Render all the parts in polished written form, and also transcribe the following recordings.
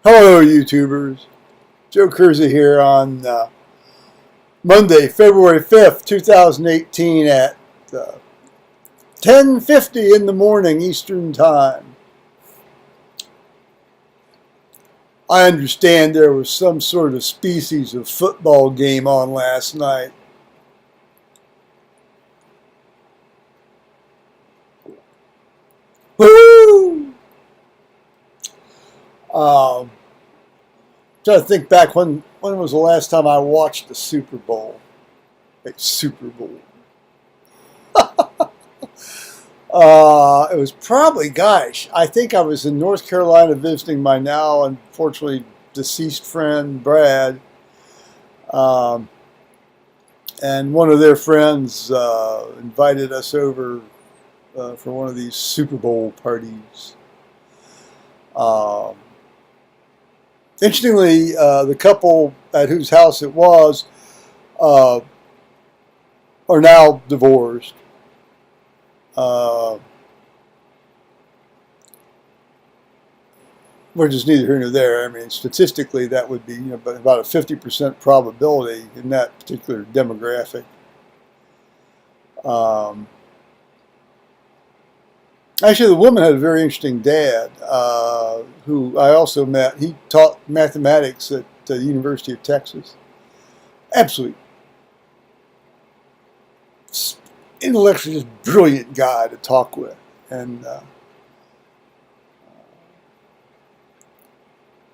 Hello, YouTubers. Joe Kersey here on Monday, February 5th, 2018 at 10:50 in the morning Eastern Time. I understand there was some sort of species of football game on last night. Woo! Trying to think back when was the last time I watched the Super Bowl? A Super Bowl. It was probably, gosh, I think I was in North Carolina visiting my now unfortunately deceased friend Brad, and one of their friends invited us over for one of these Super Bowl parties. Interestingly, the couple at whose house it was are now divorced. We're just neither here nor there. I mean, statistically, that would be about a 50% probability in that particular demographic. Actually, the woman had a very interesting dad who I also met. He taught mathematics at the University of Texas. Absolutely intellectually just brilliant guy to talk with. And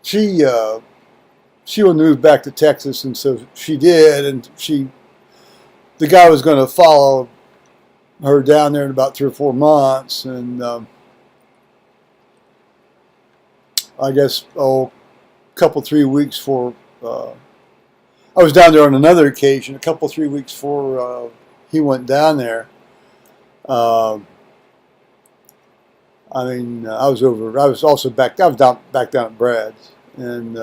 she wanted to move back to Texas, and so she did. And the guy was going to follow her down there in about 3 or 4 months, and I guess a couple 3 weeks for I was down there on another occasion. A couple 3 weeks before he went down there. I was over. I was also back. I was back down at Brad's, and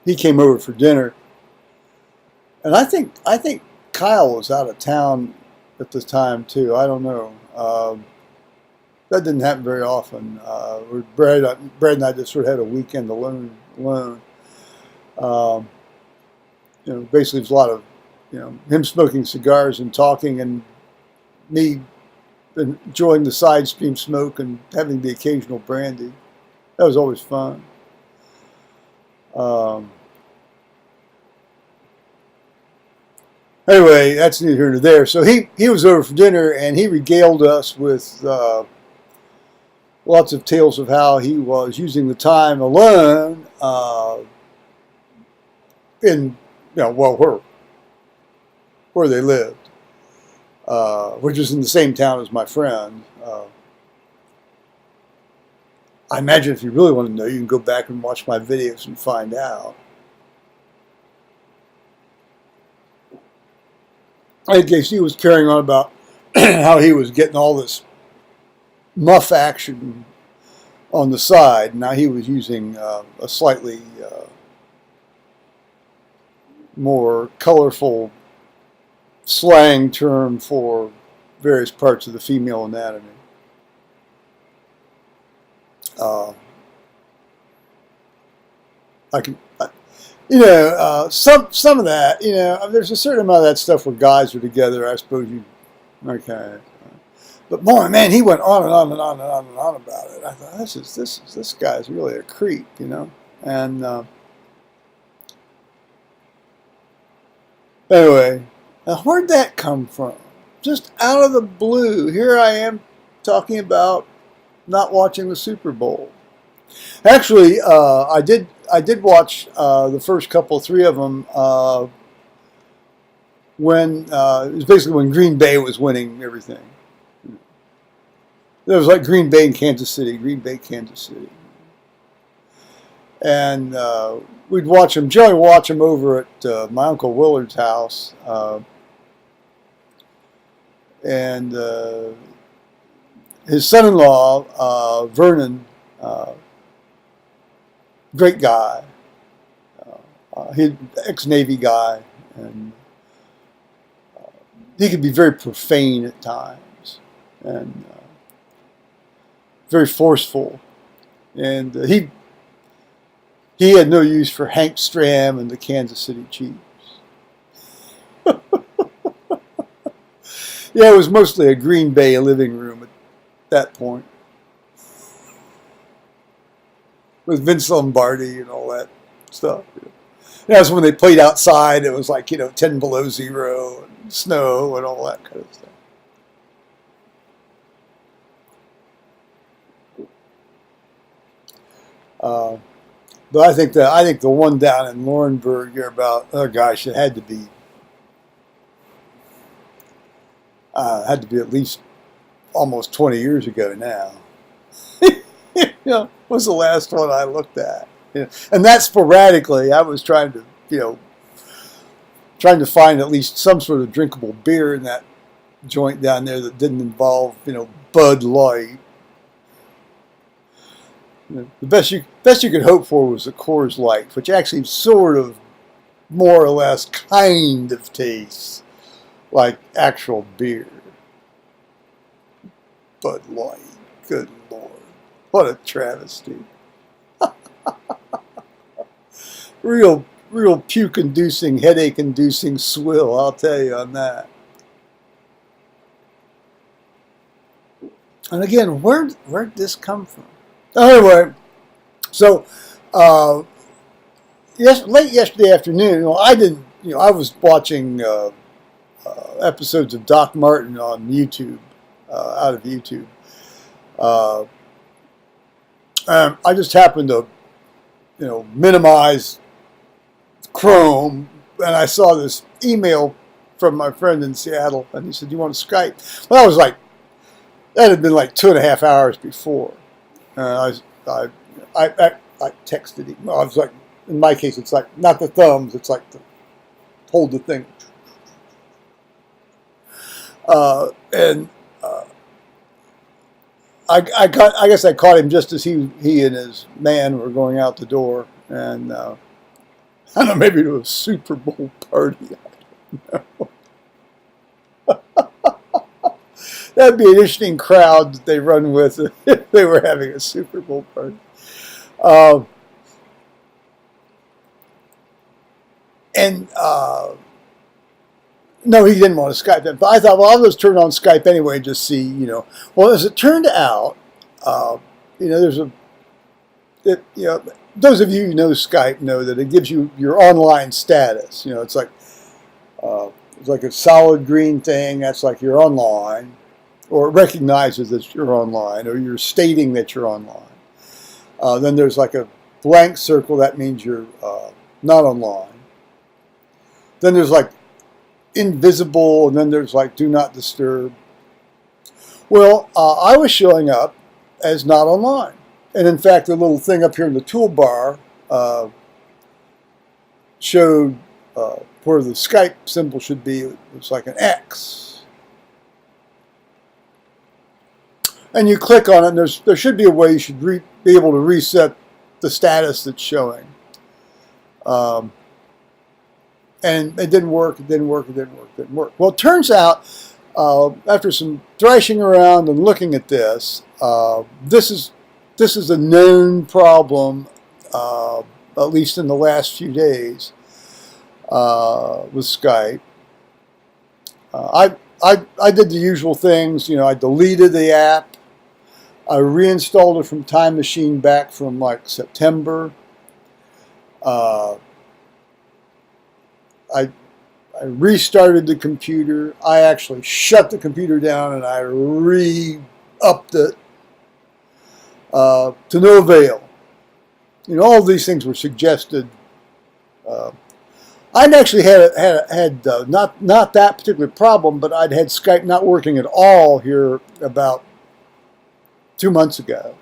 he came over for dinner. And I think Kyle was out of town at this time too. I don't know. That didn't happen very often. Brad and I just sort of had a weekend alone. Basically, it was a lot of him smoking cigars and talking, and me enjoying the side stream smoke and having the occasional brandy. That was always fun. Anyway, that's neither here nor there. So he was over for dinner, and he regaled us with lots of tales of how he was using the time alone in where they lived, which was in the same town as my friend. I imagine if you really want to know, you can go back and watch my videos and find out. I guess he was carrying on about how he was getting all this muff action on the side. Now he was using a slightly more colorful slang term for various parts of the female anatomy. Some of that, there's a certain amount of that stuff where guys are together. I suppose okay. But boy, man, he went on and on and on and on and on about it. I thought, this guy's really a creep, And anyway, now where'd that come from? Just out of the blue, here I am talking about not watching the Super Bowl. Actually, I did watch the first couple, 3 of them when it was basically when Green Bay was winning everything. It was like Green Bay and Kansas City, and we'd watch them. Generally, watch them over at my Uncle Willard's house, and his son-in-law Vernon. Great guy. He's an ex-Navy guy, and he could be very profane at times, and very forceful. And He had no use for Hank Stram and the Kansas City Chiefs. Yeah, it was mostly a Green Bay living room at that point, with Vince Lombardi and all that stuff. That's when they played outside. It was like 10 below zero and snow and all that kind of stuff. But I think the one down in Laurinburg here about, oh gosh, it had to be at least almost 20 years ago now. Was the last one I looked at. And that sporadically, I was trying to find at least some sort of drinkable beer in that joint down there that didn't involve Bud Light. The best you could hope for was a Coors Light, which actually sort of more or less kind of tastes like actual beer. Bud Light, good Lord, what a travesty! real puke-inducing, headache-inducing swill, I'll tell you on that. And again, where'd this come from? Anyway, so late yesterday afternoon, I was watching episodes of Doc Martin on YouTube, out of YouTube. I just happened to, minimize Chrome, and I saw this email from my friend in Seattle, and he said, "You want to Skype?" Well, that had been like 2.5 hours before. I texted him. Well, I was like, in my case, it's like not the thumbs. It's like hold the thing. I guess I caught him just as he and his man were going out the door, and I don't know, maybe to a Super Bowl party. I don't know. That'd be an interesting crowd that they run with if they were having a Super Bowl party. No, he didn't want to Skype them. But I thought, well, I'll just turn on Skype anyway and just see, Well, as it turned out, those of you who know Skype know that it gives you your online status. It's like a solid green thing. That's like you're online, or it recognizes that you're online, or you're stating that you're online. Then there's like a blank circle. That means you're not online. Then there's like invisible, and then there's like do not disturb. Well, I was showing up as not online. And in fact, the little thing up here in the toolbar showed where the Skype symbol should be. It was like an X. And you click on it, and there should be a way you should be able to reset the status that's showing. And it didn't work. Well, it turns out, after some thrashing around and looking at this, this is a known problem, at least in the last few days, with Skype. I did the usual things. I deleted the app. I reinstalled it from Time Machine back from like September. I restarted the computer. I actually shut the computer down and I re-upped it to no avail. All of these things were suggested. I'd actually had not that particular problem, but I'd had Skype not working at all here about 2 months ago.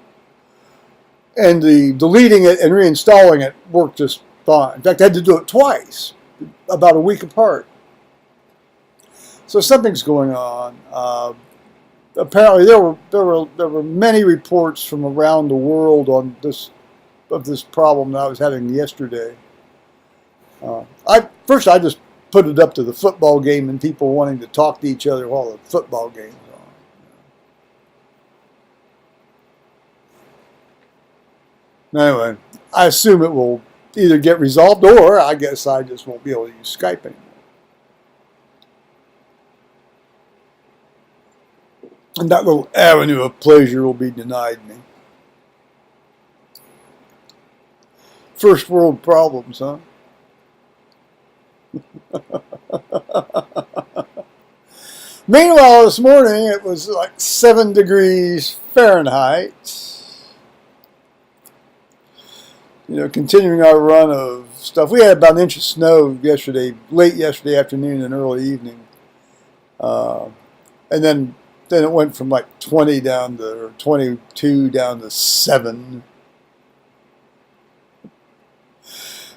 And the deleting it and reinstalling it worked just fine. In fact, I had to do it twice, about a week apart. So something's going on. Apparently, there were many reports from around the world on this problem that I was having yesterday. I just put it up to the football game and people wanting to talk to each other while the football game was on. Anyway, I assume it will either get resolved, or I guess I just won't be able to use Skype anymore. And that little avenue of pleasure will be denied me. First world problems, huh? Meanwhile, this morning it was like 7 degrees Fahrenheit. You know, continuing our run of stuff. We had about an inch of snow yesterday, late yesterday afternoon and early evening. And then it went from like 20 down to, or 22 down to 7.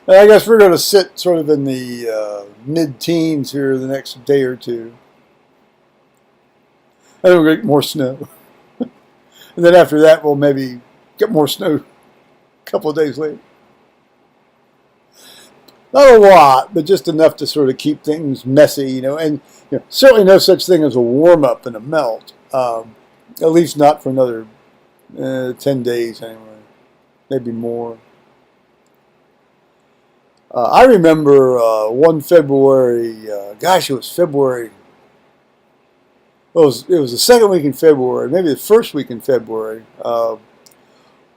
And I guess we're going to sit sort of in the mid-teens here the next day or two. And then we'll get more snow. And then after that, we'll maybe get more snow a couple of days later. Not a lot, but just enough to sort of keep things messy, you know. And you know, certainly no such thing as a warm-up and a melt. At least not for another 10 days anyway. Maybe more. I remember one February, gosh, it was February. Well, it was the second week in February, maybe the first week in February.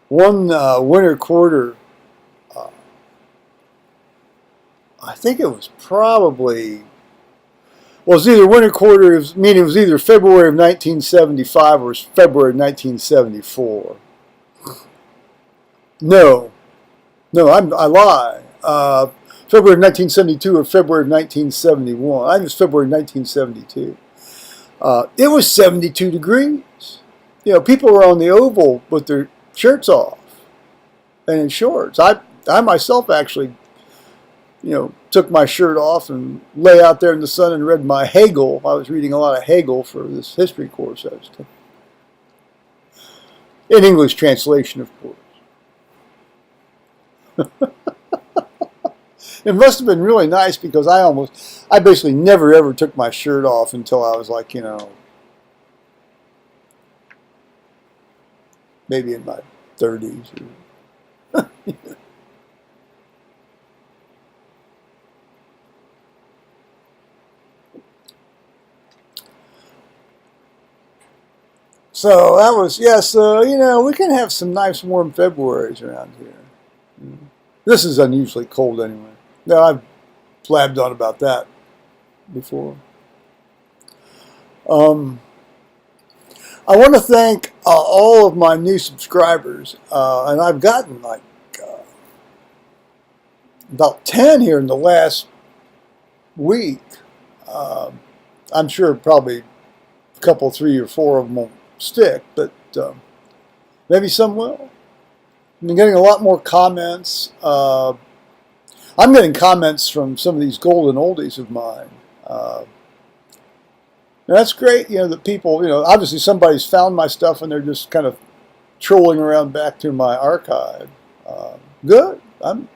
One winter quarter, I think it was probably, well, it was either winter quarter, meaning it was either February of 1975 or February of 1974. No, I lie. February of 1972 or February of 1971. I think it was February of 1972. It was 72 degrees. You know, people were on the oval with their shirts off and in shorts. I myself actually, you know, took my shirt off and lay out there in the sun and read my Hegel. I was reading a lot of Hegel for this history course I was taking. In English translation, of course. It must have been really nice because I basically never ever took my shirt off until I was like, you know, maybe in my 30s. So that was, yes, you know, we can have some nice warm Februaries around here. This is unusually cold anyway. Now, I've blabbed on about that before. I want to thank all of my new subscribers, and I've gotten like about 10 here in the last week. I'm sure probably a couple, 3 or 4 of them won't stick, but maybe some will. I've been getting a lot more comments. I'm getting comments from some of these golden oldies of mine. And that's great, you know, that people, you know, obviously somebody's found my stuff and they're just kind of trolling around back to my archive. Good. I'm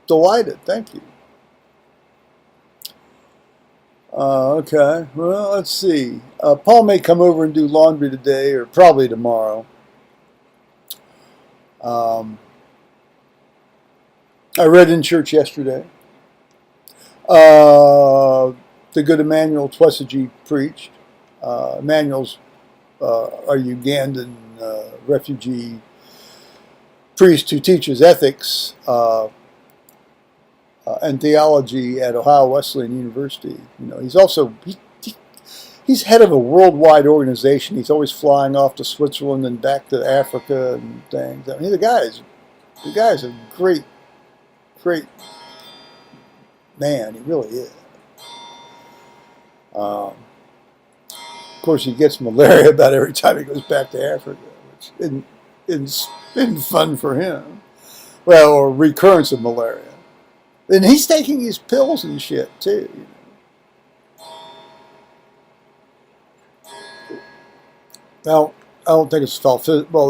delighted. Thank you. Okay. Well, let's see. Paul may come over and do laundry today or probably tomorrow. I read in church yesterday. The good Emmanuel Twesigi preached. Emmanuel's a Ugandan refugee priest who teaches ethics and theology at Ohio Wesleyan University. You know, he's also he's head of a worldwide organization. He's always flying off to Switzerland and back to Africa and things. I mean, the guy is a great man. He really is. Of course, he gets malaria about every time he goes back to Africa, which isn't fun for him. Well, or recurrence of malaria. And he's taking these pills and shit, too. You know. Now, I don't think it's well,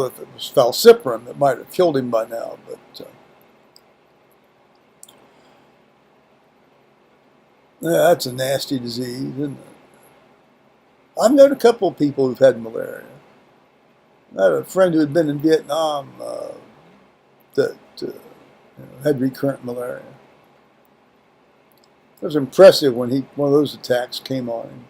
if it was falciparum, it might have killed him by now, but yeah, that's a nasty disease, isn't it? I've known a couple of people who've had malaria. I had a friend who had been in Vietnam that had recurrent malaria. It was impressive when one of those attacks came on him.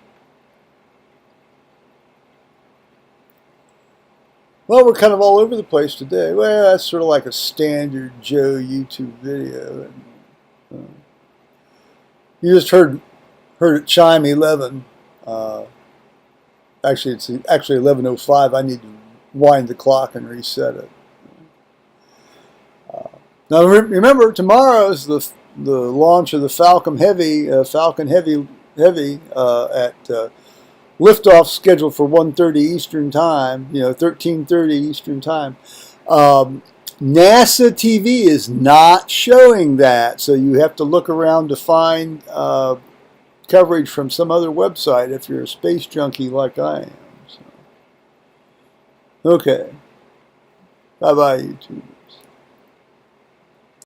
Well, we're kind of all over the place today. Well, that's sort of like a standard Joe YouTube video. You just heard it chime 11. Actually, it's actually 11:05. I need to wind the clock and reset it. Now remember, tomorrow is the launch of the Falcon Heavy at liftoff scheduled for 1:30 Eastern Time. 13:30 Eastern Time. NASA TV is not showing that, so you have to look around to find coverage from some other website if you're a space junkie like I am. So. Okay. Bye-bye, YouTube.